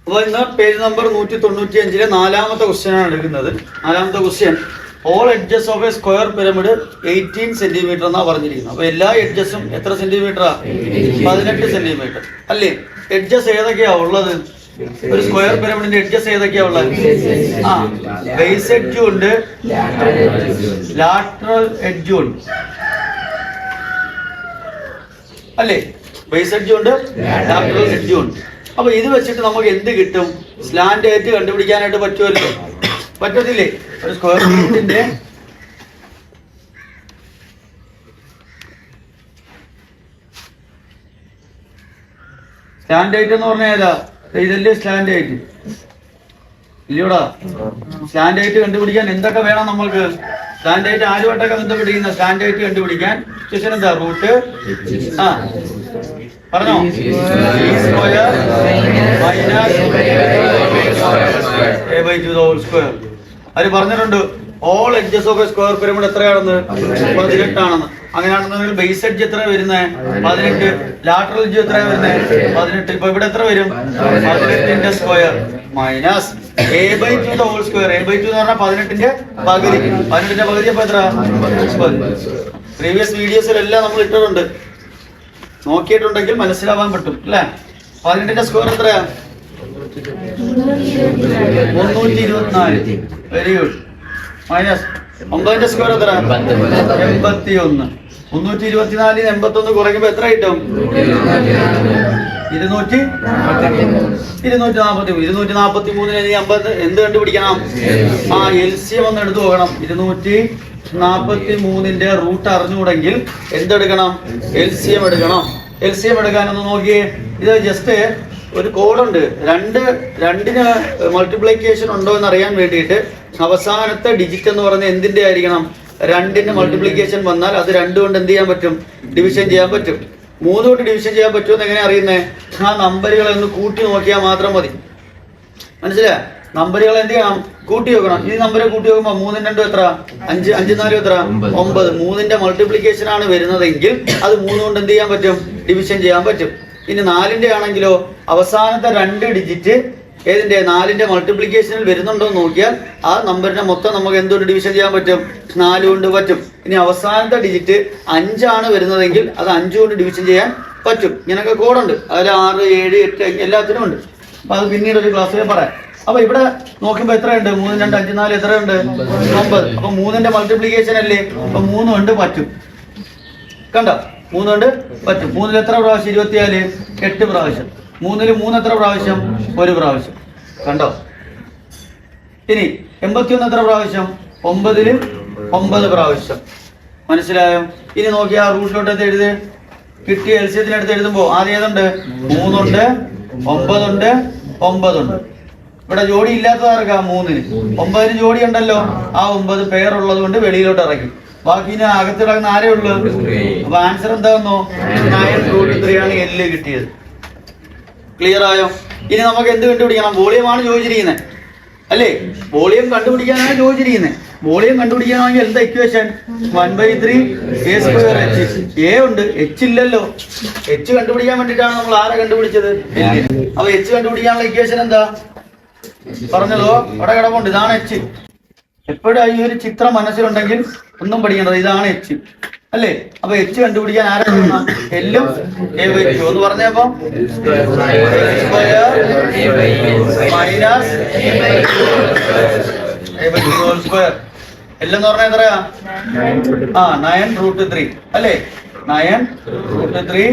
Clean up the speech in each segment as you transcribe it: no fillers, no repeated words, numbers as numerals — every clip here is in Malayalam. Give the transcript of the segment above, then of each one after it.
അപ്പോൾ ഇന്ന് പേജ് നമ്പർ 195 നാലാമത്തെ ക്വസ്റ്റ്യൻ ആണ് എടുക്കുന്നത്. നാലാമത്തെ question, all edges of a square pyramid 18 centimetre എന്നാ പറഞ്ഞിരിക്കുന്നത്. അപ്പൊ എല്ലാ എഡ്ജസും എത്ര സെന്റിമീറ്ററാ? 18 സെന്റിമീറ്റർ അല്ലേ? എഡ്ജസ് ഏതൊക്കെയാ ഉള്ളത്? ഒരു സ്ക്വയർ പിരമിഡിന്റെ എഡ്ജസ് ഏതൊക്കെയാ ഉള്ളത്? ബേസ് എഡ്ജും ഉണ്ട്, ലാറ്ററൽ എഡ്ജും ഉണ്ട് അല്ലേ? ബേസ് എഡ്ജും ഉണ്ട്, ലാറ്ററൽ എഡ്ജും ഉണ്ട്. അപ്പൊ ഇത് വെച്ചിട്ട് നമുക്ക് എന്ത് കിട്ടും? സ്ലാന്റ് ആയിട്ട് കണ്ടുപിടിക്കാനായിട്ട് പറ്റുമല്ലോ? പറ്റത്തില്ലേ? ഒരു സ്ക്വയർ പിരമിഡിന്റെ സ്ലാന്റ് ആയിട്ട് എന്ന് പറഞ്ഞാൽ ഏതാ? ഇതല്ലേ സ്ലാന്റ് ആയിട്ട് ഇല്ലയോടാ? സ്ലാന്റ് ആയിട്ട് കണ്ടുപിടിക്കാൻ എന്തൊക്കെ വേണം നമ്മൾക്ക്? സ്ലാന്റ് ആയിട്ട് ആരുമായിട്ടൊക്കെ ബന്ധപ്പെട്ടിരിക്കുന്ന സ്ലാന്റ് ആയിട്ട് കണ്ടുപിടിക്കാൻ ക്വസ്റ്റ്യൻ എന്താ? റൂട്ട് പറഞ്ഞോ, square minus a/2 whole square. അവര് പറഞ്ഞിട്ടുണ്ട് all edges of a square pyramid എത്രയാണെന്ന്? 18 ആണെന്ന്. അങ്ങനെയാണെന്നുണ്ടെങ്കിൽ ബേസ് എഡ്ജ് എത്ര വരുന്നത്? 18. ലാറ്ററൽ എഡ്ജ് എത്ര വരുന്നത്? 18. ഇപ്പൊ ഇവിടെ എത്ര വരും? 18ന്റെ square minus a/2 whole square. a/2 എന്ന് പറഞ്ഞാൽ 18ന്റെ പകുതി. 18ന്റെ പകുതി അപ്പൊ എത്ര? 30. പ്രീവിയസ് വീഡിയോസിലെല്ലാം നമ്മൾ ഇട്ടിട്ടുണ്ട്, നോക്കിയിട്ടുണ്ടെങ്കിൽ മനസ്സിലാവാൻ പറ്റും അല്ലേ? 18ന്റെ സ്ക്വയർ എത്രയാ? 324. Very good. മൈനസ് 9ന്റെ സ്ക്വയർ എത്ര? 81. 324 81 കുറയ്ക്കുമ്പോ എത്ര കിട്ടും? 243. എന്ത് കണ്ടുപിടിക്കണം? എൽസിയം ഒന്ന് എടുത്തു പോകണം. 243ന്റെ റൂട്ട് അറിഞ്ഞുകൂടെങ്കിൽ എന്തെടുക്കണം? എൽസിയം എടുക്കണം. എൽസിയം എടുക്കാനൊന്ന് നോക്കിയേ. ഇത് ജസ്റ്റ് ഒരു കോഡുണ്ട്. രണ്ടിന് മൾട്ടിപ്ലിക്കേഷൻ ഉണ്ടോ എന്ന് അറിയാൻ വേണ്ടിയിട്ട് അവസാനത്തെ ഡിജിറ്റ് എന്ന് പറഞ്ഞാൽ എന്തിന്റെ ആയിരിക്കണം? 2ന്റെ മൾട്ടിപ്ലിക്കേഷൻ വന്നാൽ അത് 2 കൊണ്ട് എന്ത് ചെയ്യാൻ പറ്റും? ഡിവിഷൻ ചെയ്യാൻ പറ്റും. 3 കൊണ്ട് ഡിവിഷൻ ചെയ്യാൻ പറ്റുമെന്ന് എങ്ങനെ അറിയുന്നേ? ആ നമ്പറുകളെ ഒന്ന് കൂട്ടി നോക്കിയാൽ മാത്രം മതി. മനസ്സിലായോ? നമ്പറുകൾ എന്ത് ചെയ്യണം? കൂട്ടി വെക്കണം. ഈ നമ്പറെ കൂട്ടി വെക്കുമ്പോൾ 3 2 എത്ര? 5, 5 4 എത്ര? 9. 3ന്റെ മൾട്ടിപ്ലിക്കേഷൻ ആണ് വരുന്നതെങ്കിൽ അത് 3 കൊണ്ട് എന്ത് ചെയ്യാൻ പറ്റും? ഡിവിഷൻ ചെയ്യാൻ പറ്റും. ഇനി 4ന്റെ ആണെങ്കിലോ അവസാനത്തെ 2 ഡിജിറ്റ് ഏതിന്റെ? 4ന്റെ മൾട്ടിപ്ലിക്കേഷനിൽ വരുന്നുണ്ടോ എന്ന് നോക്കിയാൽ ആ നമ്പറിനെ മൊത്തം നമുക്ക് എന്തുകൊണ്ട് ഡിവിഷൻ ചെയ്യാൻ പറ്റും? 4 കൊണ്ട് പറ്റും. ഇനി അവസാനത്തെ ഡിജിറ്റ് 5 ആണ് വരുന്നതെങ്കിൽ അത് 5 കൊണ്ട് ഡിവിഷൻ ചെയ്യാൻ പറ്റും. ഇങ്ങനെയൊക്കെ കോഡുണ്ട്. അതിൽ 6, 7, 8 എല്ലാത്തിനും ഉണ്ട്. അപ്പൊ അത് പിന്നീട് ഒരു ക്ലാസ്സിൽ പറയാം. അപ്പൊ ഇവിടെ നോക്കുമ്പോ എത്രയുണ്ട്? 3 2 5 4 എത്രയുണ്ട്? 9. അപ്പൊ 3ന്റെ മൾട്ടിപ്ലിക്കേഷൻ അല്ലേ? അപ്പൊ 3 കൊണ്ട് പറ്റും. കണ്ടോ? 3 കൊണ്ട് പറ്റും. 3ൽ എത്ര പ്രാവശ്യം? 24. 8 പ്രാവശ്യം. 3ൽ 3 എത്ര പ്രാവശ്യം? 1 പ്രാവശ്യം. കണ്ടോ? ഇനി 81 എത്ര പ്രാവശ്യം? 9ൽ 9 പ്രാവശ്യം. മനസ്സിലായോ? ഇനി നോക്കി ആ റൂട്ടിലോട്ട് എഴുതി കിട്ടിയ എൽസിയത്തിനടുത്ത് എഴുതുമ്പോ ആദ്യം ഏതുണ്ട്? 3 ഉണ്ട്, 9 ഉണ്ട്, 9 ഉണ്ട്. ഇവിടെ ജോഡി ഇല്ലാത്തതാർക്കാ? 3ന്. 9ന് ജോഡി ഉണ്ടല്ലോ. ആ 9 പേരുള്ളത് കൊണ്ട് വെളിയിലോട്ട് ഇറക്കി. ബാക്കി അകത്ത് കിടക്കുന്ന ആരേ ഉള്ളു? അപ്പൊ ആൻസർ എന്താണെന്നോ? 9√3 ആണ് എല്ല് കിട്ടിയത്. ക്ലിയർ ആയോ? ഇനി നമുക്ക് എന്ത് കണ്ടുപിടിക്കണം? വോളിയം ആണ് ചോദിച്ചിരിക്കുന്നത് അല്ലേ? വോളിയം കണ്ടുപിടിക്കാനാണ് ചോദിച്ചിരിക്കുന്നത്. വോളിയം കണ്ടുപിടിക്കാനാണെങ്കിൽ എന്താ ഇക്വേഷൻ? 1/3 a²h. എ ഉണ്ട്, എച്ച് ഇല്ലല്ലോ. എച്ച് കണ്ടുപിടിക്കാൻ വേണ്ടിയിട്ടാണ് നമ്മൾ ആരെ കണ്ടുപിടിച്ചത്? അപ്പൊ എച്ച് കണ്ടുപിടിക്കാനുള്ള ഇക്വേഷൻ എന്താ പറഞ്ഞതോ? അവിടെ കിടപ്പുണ്ട്. ഇതാണ് എച്ച്. എപ്പോഴും ഈ ഒരു ചിത്രം മനസ്സിലുണ്ടെങ്കിൽ ഒന്നും പഠിക്കേണ്ടത്. ഇതാണ് എച്ച് അല്ലേ? അപ്പൊ എച്ച് കണ്ടുപിടിക്കാൻ ആരെ ചെയ്യണം? എല്ലും a/2 എന്ന് പറഞ്ഞപ്പോ മൈനസ് a/2 ഹോൾ സ്ക്വയർ. എല്ലെന്ന് പറഞ്ഞാൽ എത്രയാ? 9√3 അല്ലേ? 9√3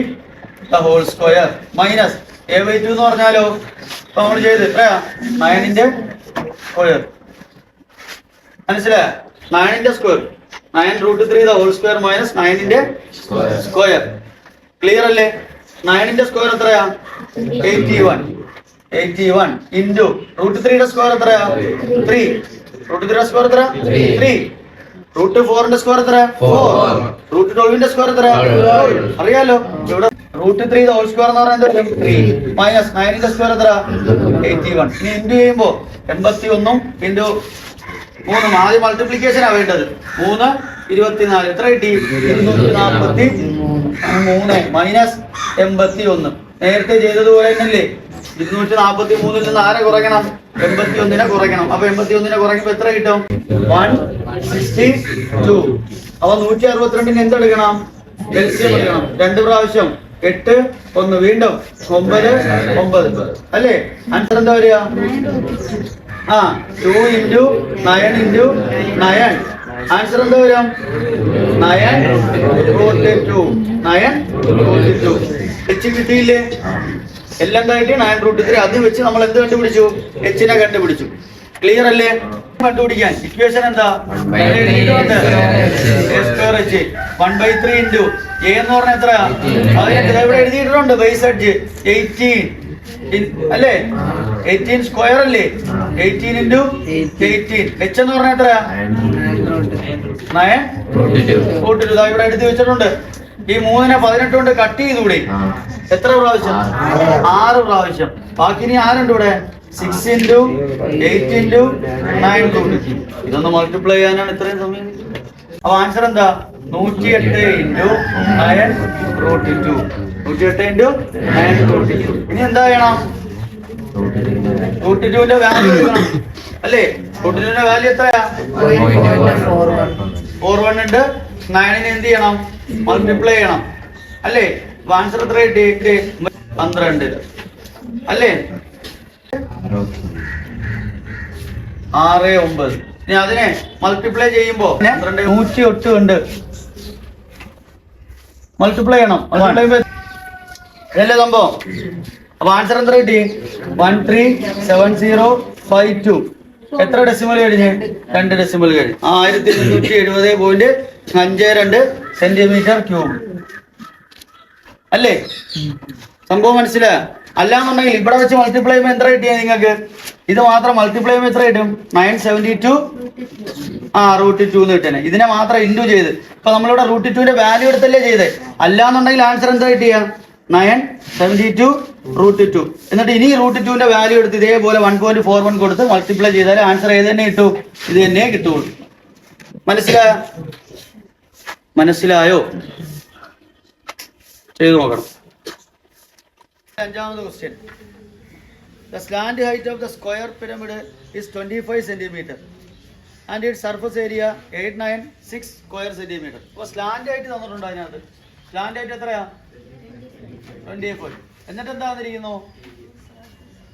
ഹോൾ സ്ക്വയർ മൈനസ് a/2 എന്ന് പറഞ്ഞാലോ? അപ്പൊ നമ്മൾ ചെയ്ത് എത്രയാ? 9ന്റെ സ്ക്വയർ. മനസ്സിലായോ? 9ന്റെ സ്ക്വയർ. 9√3 ഹോൾ സ്ക്വയർ മൈനസ് 9ന്റെ സ്ക്വയർ. ക്ലിയർ അല്ലേ? 9ന്റെ സ്ക്വയർ എത്രയാ? 81 ഇൻറ്റു √3യുടെ സ്ക്വയർ എത്രയാ? 3. √3യുടെ സ്ക്വയർ എത്ര? 3. √4ന്റെ സ്ക്വയർ എത്ര? 4. √12ന്റെ സ്ക്വയർ എത്ര? അറിയാലോ. ഇവിടെ √3 ഹോൾ സ്ക്വയർ എന്ന് പറഞ്ഞാൽ 3 മൈനസ് 9ന്റെ സ്ക്വയർ എത്ര? 81. ഇനി ഇൻറ്റു ചെയ്യുമ്പോ 81 ഇൻറ്റു 3. ആദ്യം മൾട്ടിപ്ലിക്കേഷനാ വേണ്ടത്. 3 24 എത്ര കിട്ടി? 243 മൈനസ് 81. നേരത്തെ ചെയ്തതുപോലെ തന്നെയല്ലേ? 243 നിന്ന് ആരെ കുറയ്ക്കണം? 81 കുറയ്ക്കണം. അപ്പൊ 81 കുറയ്ക്കുമ്പോ എത്ര കിട്ടും? 162. അപ്പൊ 162 എന്തെടുക്കണം? LCM എടുക്കണം. 2 പ്രാവശ്യം 8 1 വീണ്ടും 9 9 അല്ലേ? ആൻസർ എന്താ വരിക? 2 into 9 into 9. ആൻസർ എന്താ വരാം? 9√2. 9√2. എച്ച് കിട്ടിയില്ലേ? എല്ലാം കഴിഞ്ഞ് 9√3. അത് വെച്ച് നമ്മൾ എന്ത് കണ്ടുപിടിച്ചു? എച്ചിനെ കണ്ടുപിടിച്ചു. ക്ലിയർ അല്ലേ? കണ്ടുപിടിക്കാൻ ഇക്വേഷൻ എന്താ? 1/3 ഇൻറ്റു എ എന്ന് പറഞ്ഞ എത്ര? അതിനെ ഇവിടെ എഴുതിയിട്ടുണ്ട്. ബേസ് എഡ്ജ് 18 അല്ലേ? 18 സ്ക്വയർ അല്ലേ? 18 ഇൻറ്റു 18. എച്ച് എന്ന് പറഞ്ഞ എത്ര? 9√2. ഇവിടെ എഴുതി വെച്ചിട്ടുണ്ട്. ഈ 3നെ 18 കൊണ്ട് കട്ട് ചെയ്തുകൂടെ? എത്ര പ്രാവശ്യം? 6 പ്രാവശ്യം. ബാക്കി ഇനി ആരുണ്ട് ഇവിടെ? 6 into 8 into 9√2. ഇതൊന്ന് മൾട്ടിപ്ലൈ ചെയ്യാനാണ് ഇത്രയും സമയം. അപ്പൊ ആൻസർ എന്താ? 108 into 9√2. 108 into 9√2. ഇനി എന്താ ചെയ്യണം? √2ന്റെ വാല്യൂ എടുക്കണം അല്ലേ? √2ന്റെ വാല്യൂ എത്രയാ? 41 ഉണ്ട്. 9നെ എന്ത് ചെയ്യണം? മൾട്ടിപ്ലൈ ചെയ്യണം അല്ലേ? ആൻസർ എത്ര കിട്ടി? 12 അല്ലേ? 6 9. ഇനി അതിനെ മൾട്ടിപ്ലൈ ചെയ്യുമ്പോ 108 ഉണ്ട്. മൾട്ടിപ്ലൈ ചെയ്യണം. ഇതല്ലേ സംഭവം? അപ്പൊ ആൻസർ എത്ര കിട്ടി? 137052. എത്ര ഡെസിമൽ കഴിഞ്ഞ്? 2 ഡെസിമൽ കഴിഞ്ഞ് 1270.52 സെന്റിമീറ്റർ ക്യൂബ് അല്ലേ? സംഭവം മനസ്സിലായോ? അല്ലാന്നുണ്ടെങ്കിൽ ഇവിടെ വെച്ച് മൾട്ടിപ്ലൈ ചെയ്യുമ്പോൾ എത്ര കിട്ടിയാ നിങ്ങൾക്ക്? ഇത് മാത്രം മൾട്ടിപ്ലൈ ചെയ്യുമ്പോൾ എത്ര കിട്ടും? 972 √2 എന്ന് കിട്ടണേ. ഇതിനെ മാത്രം ഇൻറ്റു ചെയ്ത് ഇപ്പൊ നമ്മളിവിടെ √2ന്റെ വാല്യൂ എടുത്തല്ലേ ചെയ്തേ? അല്ലാന്നുണ്ടെങ്കിൽ ആൻസർ എന്താ കിട്ടിയ? 972 √2. എന്നിട്ട് ഇനി √2ന്റെ വാല്യൂ എടുത്ത് ഇതേപോലെ 1.41 കൊടുത്ത് മൾട്ടിപ്ലൈ ചെയ്താൽ ആൻസർ ഏത് തന്നെ കിട്ടൂ? ഇത് തന്നെ കിട്ടുള്ളൂ. മനസ്സിലായോ? ചെയ്തു നോക്കണം. 5ാമത് question. The slant height of the square pyramid is 25 centimeter and its surface area 896 square centimeter. അപ്പോൾ സ്ലാൻഡ് ഹൈറ്റ് തന്നിട്ടുണ്ട്. അതിനകത്ത് സ്ലാൻഡ് ഹൈറ്റ് എത്രയാ? 25. എന്നിട്ട് എന്താ തന്നിരിക്കുന്നു?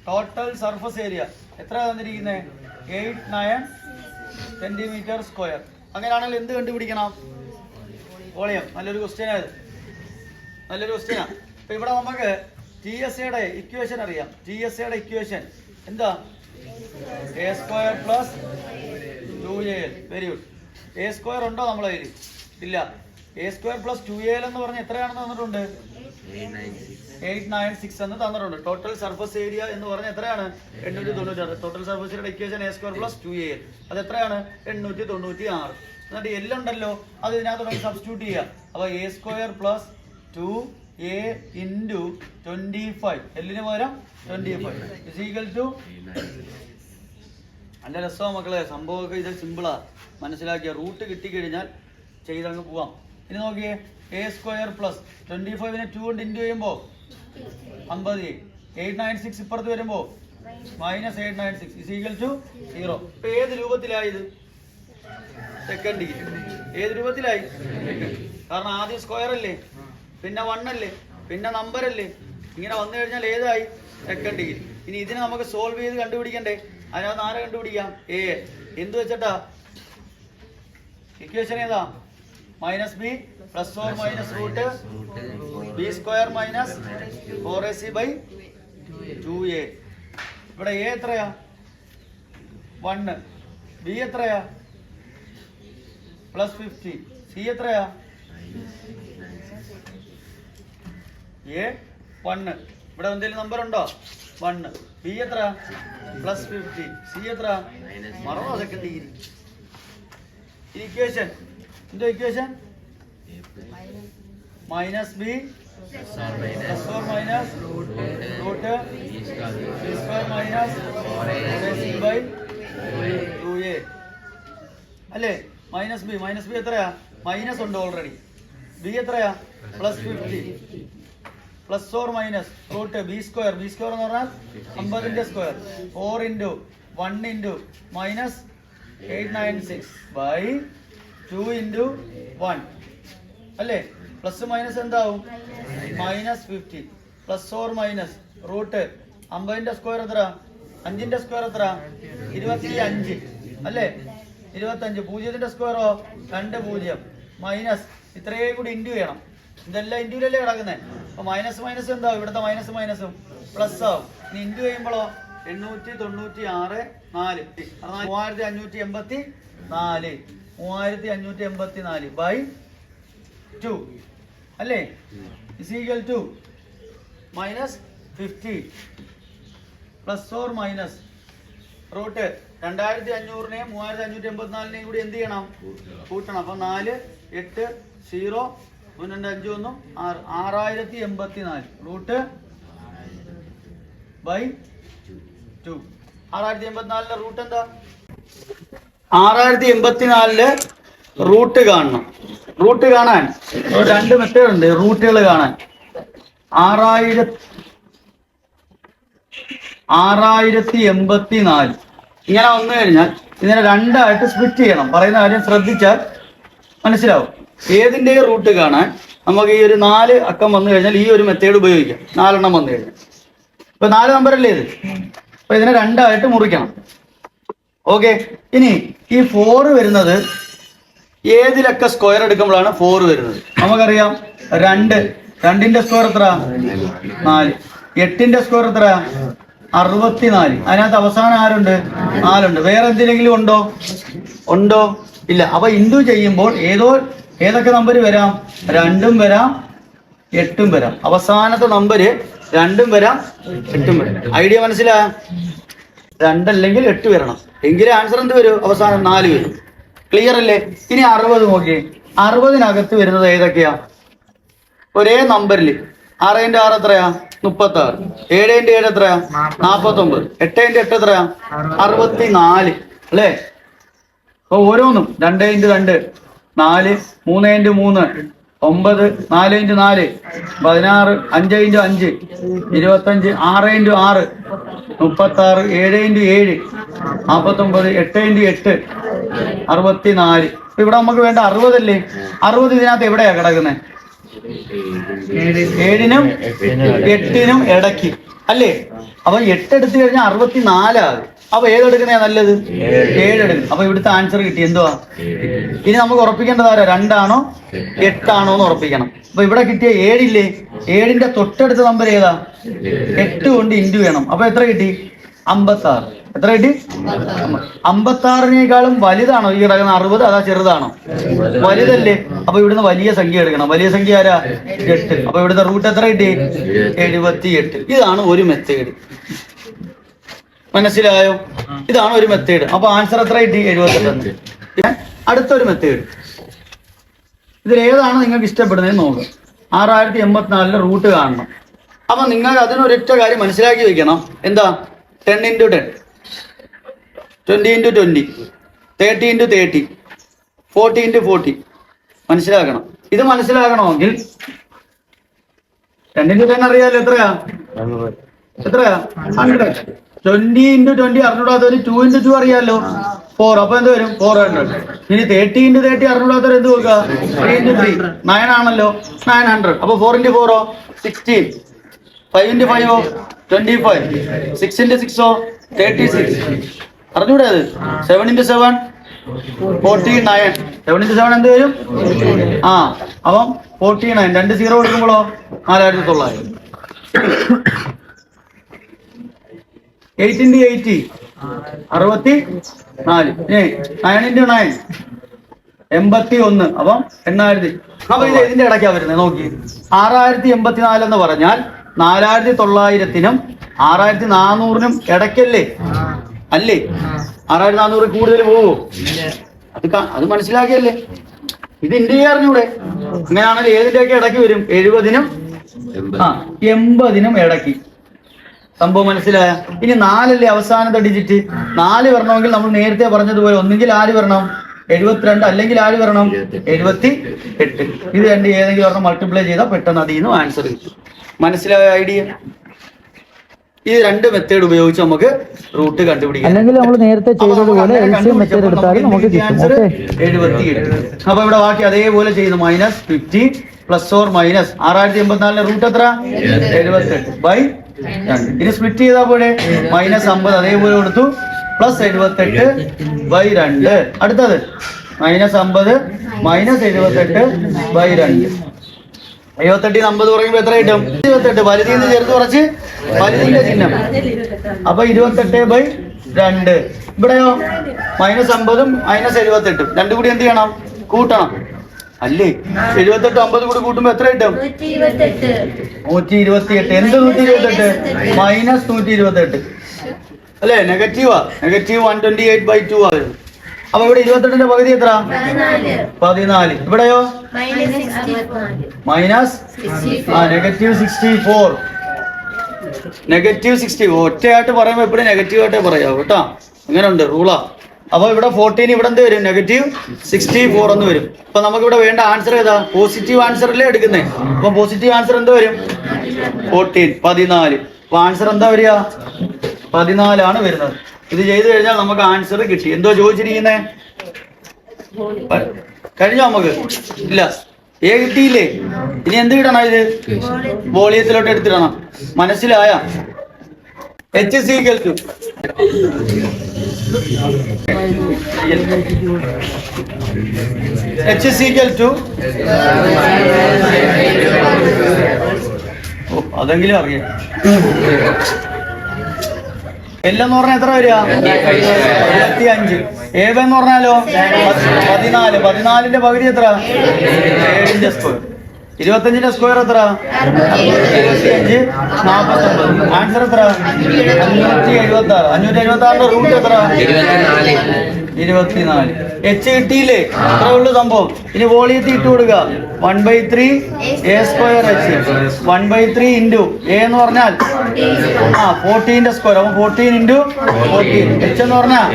ടോട്ടൽ സർഫസ് ഏരിയ എത്ര തന്നിരിക്കുന്നത്? 89 സെന്റിമീറ്റർ സ്ക്വയർ. അങ്ങനെയാണെങ്കിൽ എന്ത് കണ്ടുപിടിക്കണം? വോളിയം. നല്ലൊരു ക്വസ്റ്റ്യനാ ഇത്. നല്ലൊരു ക്വസ്റ്റ്യനാ. അപ്പൊ ഇവിടെ നമുക്ക് TSAയുടെ ഇക്വേഷൻ അറിയാം. TSAയുടെ ഇക്വേഷൻ എന്താ? A square plus 2AL. Very good. A square ഉണ്ടോ നമ്മളെ കയ്യിൽ? ഇല്ല. A സ്ക്വയർ പ്ലസ് 2AL എന്ന് പറഞ്ഞാൽ എത്രയാണെന്ന് തന്നിട്ടുണ്ട്? 896 എന്ന് തന്നിട്ടുണ്ട്. ടോട്ടൽ സർഫസ് ഏരിയ എന്ന് പറഞ്ഞാൽ എത്രയാണ്? 896. ടോട്ടൽ സർഫസ് ഏരിയയുടെ equation A square plus 2AL. അത് എത്രയാണ്? 896. എന്നിട്ട് L ഉണ്ടല്ലോ, അത് ഇതിനകത്ത് സബ്സ്റ്റിറ്റ്യൂട്ട് ചെയ്യുക. അപ്പൊ A square plus 2A into 25. എല്ലിന് പകരം 25 is equal to. നല്ല രസമാണ് മക്കളെ സംഭവമൊക്കെ. ഇത് സിമ്പിളാ, മനസ്സിലാക്കിയ. റൂട്ട് കിട്ടിക്കഴിഞ്ഞാൽ ചെയ്തങ്ങ് പോവാം. ഇനി നോക്കിയേ, A സ്ക്വയർ പ്ലസ് 25നെ 2 കൊണ്ട് ഇൻറ്റു ചെയ്യുമ്പോൾ 50. 896 ഇപ്പുറത്ത് വരുമ്പോൾ -896 is equal to 0. ഇപ്പൊ ഏത് രൂപത്തിലായത്? Second degree. ഏത് രൂപത്തിലായി? കാരണം ആദ്യം സ്ക്വയർ അല്ലേ, പിന്നെ 1 അല്ലേ, പിന്നെ നമ്പർ അല്ലേ. ഇങ്ങനെ വന്നു കഴിഞ്ഞാൽ ഏതായി? Second degree. ഇനി ഇതിനെ നമുക്ക് സോൾവ് ചെയ്ത് കണ്ടുപിടിക്കണ്ടേ? അതിനകത്ത് ആരെ കണ്ടുപിടിക്കാം? എ. എന്ത് വെച്ചിട്ടാ? ഇക്വേഷൻ ഏതാ? -b +or -√b² - 4ac/2a. ഇവിടെ എ എത്രയാ? 1. ബി എത്രയാ? +50. സി എത്രയാ? എ 1. ഇവിടെ എന്തെങ്കിലും നമ്പർ ഉണ്ടോ? 1. ബി എത്ര? +50. സി എത്ര? മറന്നോ സെക്കൻഡ് ഡിഗ്രി. ഇക്വേഷൻ എന്തോ ഇക്വേഷൻ? -b +or -√b²-4ac/2a അല്ലേ? -b എത്രയാ? മൈനസ് ഉണ്ട് ഓൾറെഡി. ബി എത്രയാ? +50. Plus or minus root B square എന്ന് പറഞ്ഞാൽ 50ന്റെ square 4 into 1 into minus 896 by 2 into 1 അല്ലേ? പ്ലസ് മൈനസ് എന്താവും? -50 പ്ലസ് ഓർ മൈനസ് റൂട്ട് 50ന്റെ സ്ക്വയർ എത്ര? 5ന്റെ സ്ക്വയർ എത്ര? 25 അല്ലേ? 25 0ന്റെ സ്ക്വയറോ 2 0 മൈനസ് ഇത്രയും കൂടി ഇൻറ്റു ചെയ്യണം. ഇതെല്ലാം ഇൻറ്റൂലല്ലേ കിടക്കുന്നത്. അപ്പൊ മൈനസ് എന്താവും? ഇവിടുത്തെ മൈനസും പ്ലസ് ആവും. ഇനി ഇൻറ്റു ചെയ്യുമ്പോഴോ 896 4 3584 ബൈ 2 അല്ലേ? Is equal to -50 plus or minus root 2500നെയും 3584നെയും കൂടി എന്ത് ചെയ്യണം? കൂട്ടണം. അപ്പൊ 4 8 0 1 2 5 1 6084 റൂട്ട് ബൈ 2. 6084ലെ റൂട്ട് എന്താ? 6084ല് റൂട്ട് കാണണം. റൂട്ട് കാണാൻ 2 മെത്തേഡ് ഉണ്ട്. റൂട്ടുകൾ കാണാൻ 6084 ഇങ്ങനെ വന്നു കഴിഞ്ഞാൽ ഇതിനെ 2 ആയിട്ട് സ്പ്ലിറ്റ് ചെയ്യണം. പറയുന്ന കാര്യം ശ്രദ്ധിച്ചാൽ മനസ്സിലാവും. ഏതിന്റെ റൂട്ട് കാണാൻ നമുക്ക് ഈ ഒരു 4 അക്കം വന്നു കഴിഞ്ഞാൽ ഈ ഒരു മെത്തേഡ് ഉപയോഗിക്കാം. 4 എണ്ണം വന്നു കഴിഞ്ഞാൽ ഇപ്പൊ 4 നമ്പറല്ലേ ഇത്. അപ്പൊ ഇതിനെ 2 ആയിട്ട് മുറിക്കണം. ഓക്കെ. ഇനി ഈ 4 വരുന്നത് ഏതിലൊക്കെ സ്ക്വയർ എടുക്കുമ്പോഴാണ് 4 വരുന്നത്? നമുക്കറിയാം 2ന്റെ സ്ക്വയർ എത്ര? 4. 8ന്റെ സ്ക്വയർ എത്ര? 64. അതിനകത്ത് അവസാനം ആരുണ്ട്? 4 ഉണ്ട്. വേറെ എന്തിനെങ്കിലും ഉണ്ടോ? ഇല്ല. അപ്പൊ ഇൻഡു ചെയ്യുമ്പോൾ ഏതൊക്കെ നമ്പർ വരാം? 2ഉം വരാം 8ഉം വരാം. അവസാനത്തെ നമ്പര് 2ഉം വരാം 8ഉം വരാം. ഐഡിയ മനസ്സിലാ? 2 അല്ലെങ്കിൽ 8 വരണം. എങ്കിലേ ആൻസർ എന്ത് വരും? അവസാനം 4 വരും. ക്ലിയർ അല്ലേ? ഇനി 60 നോക്കിയേ. 60നകത്ത് വരുന്നത് ഏതൊക്കെയാ? ഒരേ നമ്പറിൽ 6 × 6 എത്രയാ? 36. 7 × 7 എത്രയാ? 49. 8 × 8 എത്രയാ? 64 അല്ലേ? അപ്പൊ ഓരോന്നും 2 × 2 4, 3 × 3 9, 4 × 4 16, 5 × 5 25, 6 × 6 36, 7 × 7 49, 8 × 8 64. ഇവിടെ നമുക്ക് വേണ്ട 60 അല്ലേ? 60 ഇതിനകത്ത് എവിടെയാ കിടക്കുന്നത്? 7നും 8നും ഇടയ്ക്ക് അല്ലേ? അപ്പൊ 8 എടുത്തു കഴിഞ്ഞാൽ 64 ആകും. അപ്പൊ ഏതെടുക്കുന്നേ നല്ലത്? 7 എടുക്കണം. അപ്പൊ ഇവിടുത്തെ ആൻസർ കിട്ടി. എന്തുവാ? ഇനി നമുക്ക് ഉറപ്പിക്കേണ്ടത് ആരാ? 2 ആണോ 8 ആണോ എന്ന് ഉറപ്പിക്കണം. അപ്പൊ ഇവിടെ കിട്ടിയ 7 ഇല്ലേ? 7ന്റെ തൊട്ടടുത്ത നമ്പർ ഏതാ? 8 കൊണ്ട് ഇൻറ്റു ചെയ്യണം. അപ്പൊ എത്ര കിട്ടി? 56. എത്ര കിട്ടി? 56നേക്കാളും വലുതാണോ ഈ കിടക്കുന്ന 60? അതാ ചെറുതാണോ? വലുതല്ലേ? അപ്പൊ ഇവിടുന്ന് വലിയ സംഖ്യ എടുക്കണം. വലിയ സംഖ്യ ആരാ? 8. അപ്പൊ ഇവിടുത്തെ റൂട്ട് എത്ര കിട്ടി? 78. ഇതാണ് ഒരു മെത്തേഡ്. മനസ്സിലായോ? ഇതാണ് ഒരു മെത്തേഡ്. അപ്പൊ ആൻസർ എത്ര കിട്ടി? 78. അടുത്തൊരു മെത്തേഡ്. ഇതിലേതാണ് നിങ്ങൾക്ക് ഇഷ്ടപ്പെടുന്നത് നോക്കുക. 6084 റൂട്ട് കാണണം. അപ്പൊ നിങ്ങൾ അതിനൊരൊറ്റ കാര്യം മനസ്സിലാക്കി വെക്കണം. എന്താ? 10 × 10, 20 × 20, 30 × 30, 40 × 40 മനസ്സിലാക്കണം. ഇത് മനസ്സിലാക്കണമെങ്കിൽ 10 × 10 അറിയാലോ? എത്രയാ? 100. 20 × 20 അറിഞ്ഞൂടാത്തവര് 2 × 2 അറിയാലോ? 4. അപ്പൊ എന്ത് വരും? 400. ഇനി 30 × 30 അറിഞ്ഞൂടാത്തവർ എന്ത് നോക്കുക? 3 × 3 9 ആണല്ലോ? 900. അപ്പൊ 4 × 4 16, 5 × 5 25, 6 × 6 36. അറിഞ്ഞൂടെ അത്? 7 × 7 49. 7 × 7 എന്ത് വരും? അപ്പം 49. 2 0 കൊടുക്കുമ്പോഴോ 4900. 8 × 8 64. 9 × 9 81. അപ്പം 8000. അപ്പൊ ഇത് ഇതിന്റെ ഇടയ്ക്കാ വരുന്നത്. നോക്കി, 6084 എന്ന് പറഞ്ഞാൽ 4900നും 6400നും ഇടയ്ക്കല്ലേ? അല്ലേ? 6400 കൂടുതൽ പോവോ? അത് മനസ്സിലാക്കിയല്ലേ? ഇത് ഇന്ത്യ അറിഞ്ഞൂടെ? അങ്ങനെയാണെങ്കിൽ ഏതിന്റെയൊക്കെ ഇടയ്ക്ക് വരും? 70നും 80നും ഇടയ്ക്ക്. സംഭവം മനസ്സിലായ? ഇനി 4 അല്ലേ അവസാനത്തെ ഡിജിറ്റ്? 4 വരണമെങ്കിൽ നമ്മൾ നേരത്തെ പറഞ്ഞതുപോലെ ഒന്നുകിൽ ആര് വരണം? 72 അല്ലെങ്കിൽ ആര് വരണം 78. ഇത് രണ്ട് ഏതെങ്കിലും ഒരെണ്ണം മൾട്ടിപ്ലൈ ചെയ്താൽ പെട്ടെന്ന് അതിൽ നിന്ന് ആൻസർ കിട്ടും. മനസ്സിലായ ഐഡിയ? ഈ രണ്ട് മെത്തേഡ് ഉപയോഗിച്ച് നമുക്ക് റൂട്ട് കണ്ടുപിടിക്കാം. അല്ലെങ്കിൽ നമ്മൾ നേരത്തെ ചെയ്തതുപോലെ എൽസിഎം മെത്തേഡ് എടുത്താൽ നമുക്ക് കിട്ടും. 70 കിട്ടും. അപ്പൊ ഇവിടെ ബാക്കി അതേപോലെ ചെയ്യുന്നു. -50 പ്ലസ് ഓർ മൈനസ് 6084 റൂട്ട് എത്ര 78/2. ഇനി സ്പ്ലിറ്റ് ചെയ്താൽ പോലെ -50 അതേപോലെ കൊടുത്തു പ്ലസ് 78/2. അടുത്തത് -50 -78/2. 78 50 പറയുമ്പോ എത്ര കിട്ടും 28. വലുതിന്ന് ചേർത്ത് കുറച്ച് വലുതിന്റെ ചിഹ്നം. അപ്പൊ 28/2. ഇവിടെയോ -50 -78 രണ്ടും കൂടി എന്ത് ചെയ്യണം കൂട്ടണം അല്ലേ? 78 50 കൂടി കൂട്ടുമ്പോ എത്ര കിട്ടും 128. എന്ത് 128 -128 അല്ലേ? നെഗറ്റീവാ. -128/2 ആയിരുന്നു. അപ്പൊ ഇവിടെ 28ന്റെ പകുതി എത്ര 14. ഇവിടെയോ -64. ഒറ്റയായിട്ട് പറയുമ്പോ എപ്പോഴും നെഗറ്റീവായിട്ടേ പറയാവൂ കേട്ടോ. അങ്ങനെ ഉണ്ട് റൂളാ. അപ്പൊ ഇവിടെ 14 ഇവിടെ എന്ത് വരും -64 എന്ന് വരും. അപ്പൊ നമുക്ക് ഇവിടെ വേണ്ട ആൻസർ ഏതാ പോസിറ്റീവ് ആൻസറല്ലേ എടുക്കുന്നേ. അപ്പൊ പോസിറ്റീവ് ആൻസർ എന്താ വരും 14. അപ്പൊ ആൻസർ എന്താ വരിക 14 ആണ് വരുന്നത്. ഇത് ചെയ്തു കഴിഞ്ഞാൽ നമുക്ക് ആൻസർ കിട്ടി. എന്തോ ചോദിച്ചിരിക്കുന്നേ കഴിഞ്ഞോ? നമുക്ക് ഇല്ല കിട്ടിയില്ലേ? ഇനി എന്ത് കിട്ടണം? ഇത് വോളിയത്തിലോട്ട് എടുത്തിടണം. മനസ്സിലായ? H is equal to അതെങ്കിലും അറിയാം. എല്ലാം എന്ന് പറഞ്ഞാൽ എത്ര വരിക 25. ഏബ് എന്ന് പറഞ്ഞാലോ 14. 14ന്റെ പകുതി എത്ര 7ന്റെ സ്ക്വയർ. 25ന്റെ സ്ക്വയർ എത്ര 25 49. ആൻസർ എത്ര 576. 576ന്റെ റൂട്ട് എത്ര 24. H കിട്ടിയില്ലേ? അത്രേ ഉള്ളു സംഭവം. ഇനി വോളിയത്തിൽ ഇട്ട് കൊടുക്കുക 1/3 A²H 1/3 ഇൻറ്റു A എന്ന് പറഞ്ഞാൽ 14ന്റെ സ്ക്വയർ. അപ്പൊ 14 × 14. H എന്ന് പറഞ്ഞാൽ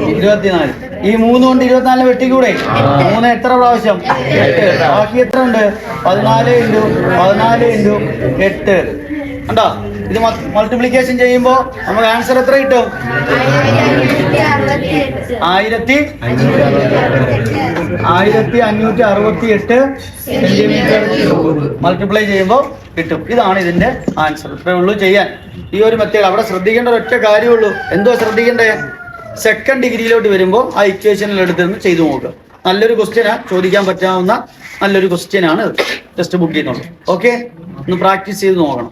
24. ഈ 3 കൊണ്ട് 24 വെട്ടിക്കൂടെ? 3 എത്ര പ്രാവശ്യം 8. ബാക്കി എത്ര ഉണ്ട് 14 × 8 ഉണ്ടോ? ഇത് മൾട്ടിപ്ലിക്കേഷൻ ചെയ്യുമ്പോ നമുക്ക് ആൻസർ എത്ര കിട്ടും 1568 സെന്റിമീറ്റർ മൾട്ടിപ്ലൈ ചെയ്യുമ്പോൾ കിട്ടും. ഇതാണ് ഇതിന്റെ ആൻസർ. ഇത്രേ ഉള്ളൂ ചെയ്യാൻ ഈ ഒരു മെത്തേഡ്. അവിടെ ശ്രദ്ധിക്കേണ്ട ഒരൊറ്റ കാര്യമുള്ളൂ. എന്തോ ശ്രദ്ധിക്കണ്ടേ? സെക്കൻഡ് ഡിഗ്രിയിലോട്ട് വരുമ്പോൾ ആ ഇക്വേഷനിൽ എടുത്തിരുന്ന് ചെയ്തു നോക്കുക. നല്ലൊരു ക്വസ്റ്റ്യനാ, ചോദിക്കാൻ പറ്റാവുന്ന നല്ലൊരു ക്വസ്റ്റ്യനാണ് ടെക്സ്റ്റ് ബുക്കിൽ നിന്നുള്ളത്. ഓക്കെ, ഒന്ന് പ്രാക്ടീസ് ചെയ്ത് നോക്കണം.